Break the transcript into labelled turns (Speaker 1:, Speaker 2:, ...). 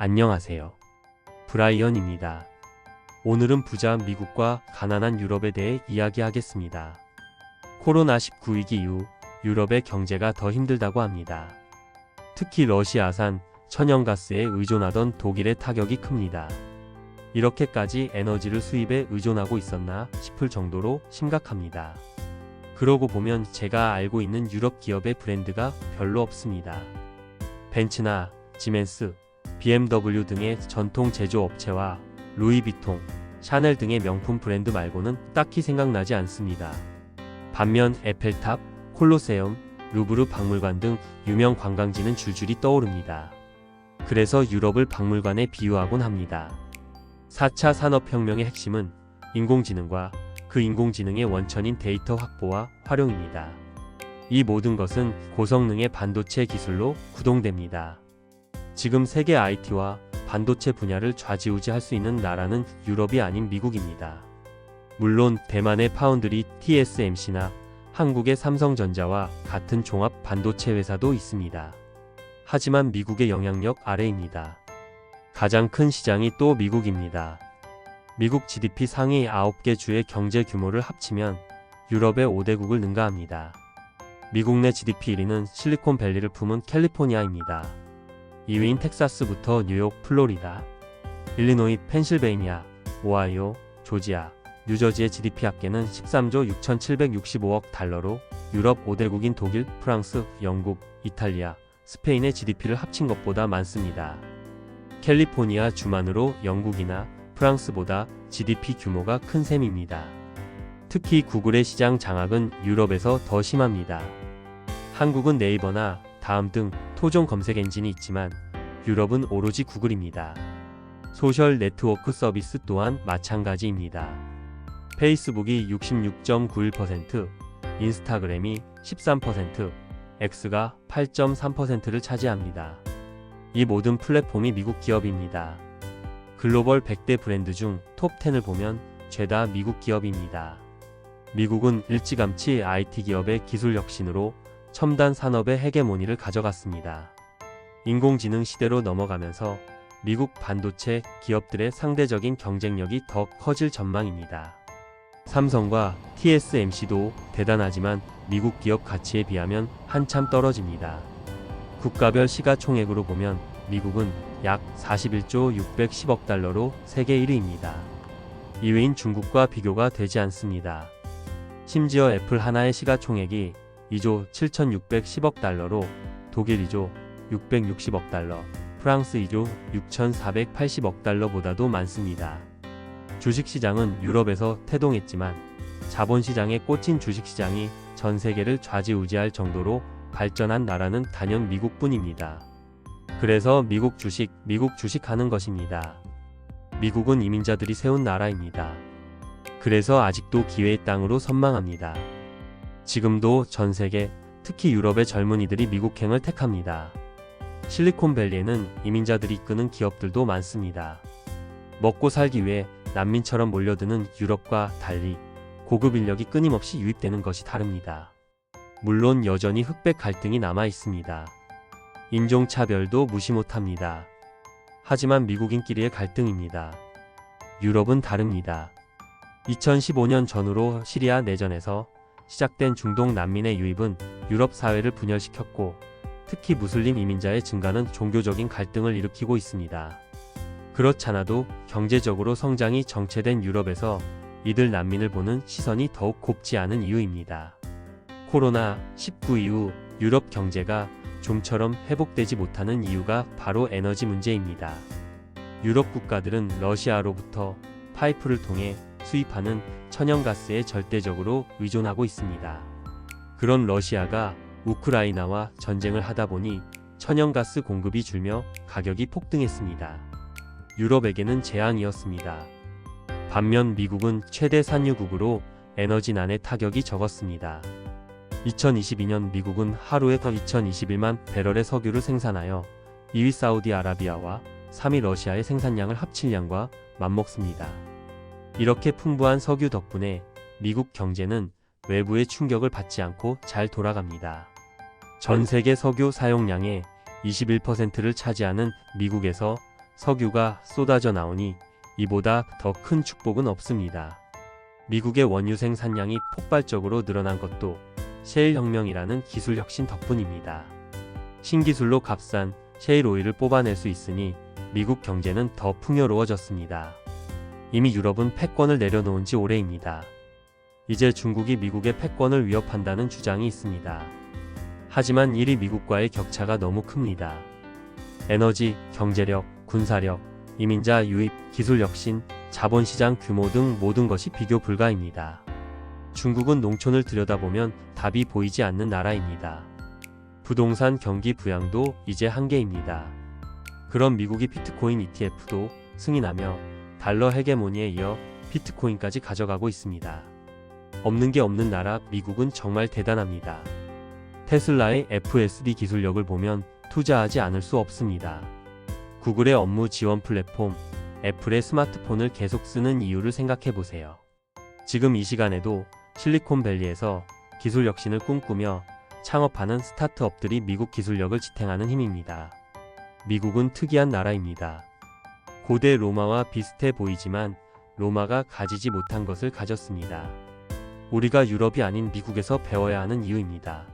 Speaker 1: 안녕하세요. 브라이언입니다. 오늘은 부자 미국과 가난한 유럽에 대해 이야기하겠습니다. 코로나19 위기 이후 유럽의 경제가 더 힘들다고 합니다. 특히 러시아산 천연가스에 의존하던 독일의 타격이 큽니다. 이렇게까지 에너지를 수입에 의존하고 있었나 싶을 정도로 심각합니다. 그러고 보면 제가 알고 있는 유럽 기업의 브랜드가 별로 없습니다. 벤츠나 지멘스, BMW 등의 전통 제조업체와 루이비통, 샤넬 등의 명품 브랜드 말고는 딱히 생각나지 않습니다. 반면 에펠탑, 콜로세움, 루브르 박물관 등 유명 관광지는 줄줄이 떠오릅니다. 그래서 유럽을 박물관에 비유하곤 합니다. 4차 산업혁명의 핵심은 인공지능과 그 인공지능의 원천인 데이터 확보와 활용입니다. 이 모든 것은 고성능의 반도체 기술로 구동됩니다. 지금 세계 IT와 반도체 분야를 좌지우지할 수 있는 나라는 유럽이 아닌 미국입니다. 물론 대만의 파운드리 TSMC나 한국의 삼성전자와 같은 종합 반도체 회사도 있습니다. 하지만 미국의 영향력 아래입니다. 가장 큰 시장이 또 미국입니다. 미국 GDP 상위 9개 주의 경제 규모를 합치면 유럽의 5대국을 능가합니다. 미국 내 GDP 1위는 실리콘밸리를 품은 캘리포니아입니다. 2위인 텍사스부터 뉴욕, 플로리다, 일리노이, 펜실베이니아, 오하이오, 조지아, 뉴저지의 GDP 합계는 13조 6,765억 달러로 유럽 5대국인 독일, 프랑스, 영국, 이탈리아, 스페인의 GDP를 합친 것보다 많습니다. 캘리포니아 주만으로 영국이나 프랑스보다 GDP 규모가 큰 셈입니다. 특히 구글의 시장 장악은 유럽에서 더 심합니다. 한국은 네이버나 다음 등 토종 검색 엔진이 있지만 유럽은 오로지 구글입니다. 소셜 네트워크 서비스 또한 마찬가지입니다. 페이스북이 66.91%, 인스타그램이 13%, X가 8.3%를 차지합니다. 이 모든 플랫폼이 미국 기업입니다. 글로벌 100대 브랜드 중 톱 10을 보면 죄다 미국 기업입니다. 미국은 일찌감치 IT 기업의 기술 혁신으로 첨단 산업의 헤게모니를 가져갔습니다. 인공지능 시대로 넘어가면서 미국 반도체 기업들의 상대적인 경쟁력이 더 커질 전망입니다. 삼성과 TSMC도 대단하지만 미국 기업 가치에 비하면 한참 떨어집니다. 국가별 시가총액으로 보면 미국은 약 41조 610억 달러로 세계 1위입니다. 2위인 중국과 비교가 되지 않습니다. 심지어 애플 하나의 시가총액이 2조 7,610억 달러로 독일 2조 660억 달러, 프랑스 2조 6,480억 달러보다도 많습니다. 주식시장은 유럽에서 태동했지만 자본시장에 꽂힌 주식시장이 전 세계를 좌지우지할 정도로 발전한 나라는 단연 미국뿐입니다. 그래서 미국 주식 하는 것입니다. 미국은 이민자들이 세운 나라입니다. 그래서 아직도 기회의 땅으로 선망합니다. 지금도 전 세계, 특히 유럽의 젊은이들이 미국행을 택합니다. 실리콘밸리에는 이민자들이 이끄는 기업들도 많습니다. 먹고 살기 위해 난민처럼 몰려드는 유럽과 달리 고급 인력이 끊임없이 유입되는 것이 다릅니다. 물론 여전히 흑백 갈등이 남아 있습니다. 인종차별도 무시 못합니다. 하지만 미국인끼리의 갈등입니다. 유럽은 다릅니다. 2015년 전후로 시리아 내전에서 시작된 중동 난민의 유입은 유럽 사회를 분열시켰고 특히 무슬림 이민자의 증가는 종교적인 갈등을 일으키고 있습니다. 그렇잖아도 경제적으로 성장이 정체된 유럽에서 이들 난민을 보는 시선이 더욱 곱지 않은 이유입니다. 코로나19 이후 유럽 경제가 좀처럼 회복되지 못하는 이유가 바로 에너지 문제입니다. 유럽 국가들은 러시아로부터 파이프를 통해 수입하는 천연가스에 절대적으로 의존하고 있습니다. 그런 러시아가 우크라이나와 전쟁을 하다 보니 천연가스 공급이 줄며 가격이 폭등했습니다. 유럽에게는 재앙이었습니다. 반면 미국은 최대 산유국으로 에너지난의 타격이 적었습니다. 2022년 미국은 하루에 2021만 배럴의 석유를 생산하여 2위 사우디아라비아와 3위 러시아의 생산량을 합칠량과 맞먹습니다. 이렇게 풍부한 석유 덕분에 미국 경제는 외부의 충격을 받지 않고 잘 돌아갑니다. 전 세계 석유 사용량의 21%를 차지하는 미국에서 석유가 쏟아져 나오니 이보다 더 큰 축복은 없습니다. 미국의 원유 생산량이 폭발적으로 늘어난 것도 셰일 혁명이라는 기술 혁신 덕분입니다. 신기술로 값싼 셰일 오일을 뽑아낼 수 있으니 미국 경제는 더 풍요로워졌습니다. 이미 유럽은 패권을 내려놓은 지 오래입니다. 이제 중국이 미국의 패권을 위협한다는 주장이 있습니다. 하지만 이리 미국과의 격차가 너무 큽니다. 에너지, 경제력, 군사력, 이민자 유입, 기술 혁신, 자본시장 규모 등 모든 것이 비교 불가입니다. 중국은 농촌을 들여다보면 답이 보이지 않는 나라입니다. 부동산 경기 부양도 이제 한계입니다. 그럼 미국이 비트코인 ETF도 승인하며 달러 헤게모니에 이어 비트코인까지 가져가고 있습니다. 없는 게 없는 나라 미국은 정말 대단합니다. 테슬라의 FSD 기술력을 보면 투자하지 않을 수 없습니다. 구글의 업무 지원 플랫폼, 애플의 스마트폰을 계속 쓰는 이유를 생각해 보세요. 지금 이 시간에도 실리콘밸리에서 기술 혁신을 꿈꾸며 창업하는 스타트업들이 미국 기술력을 지탱하는 힘입니다. 미국은 특이한 나라입니다. 고대 로마와 비슷해 보이지만 로마가 가지지 못한 것을 가졌습니다. 우리가 유럽이 아닌 미국에서 배워야 하는 이유입니다.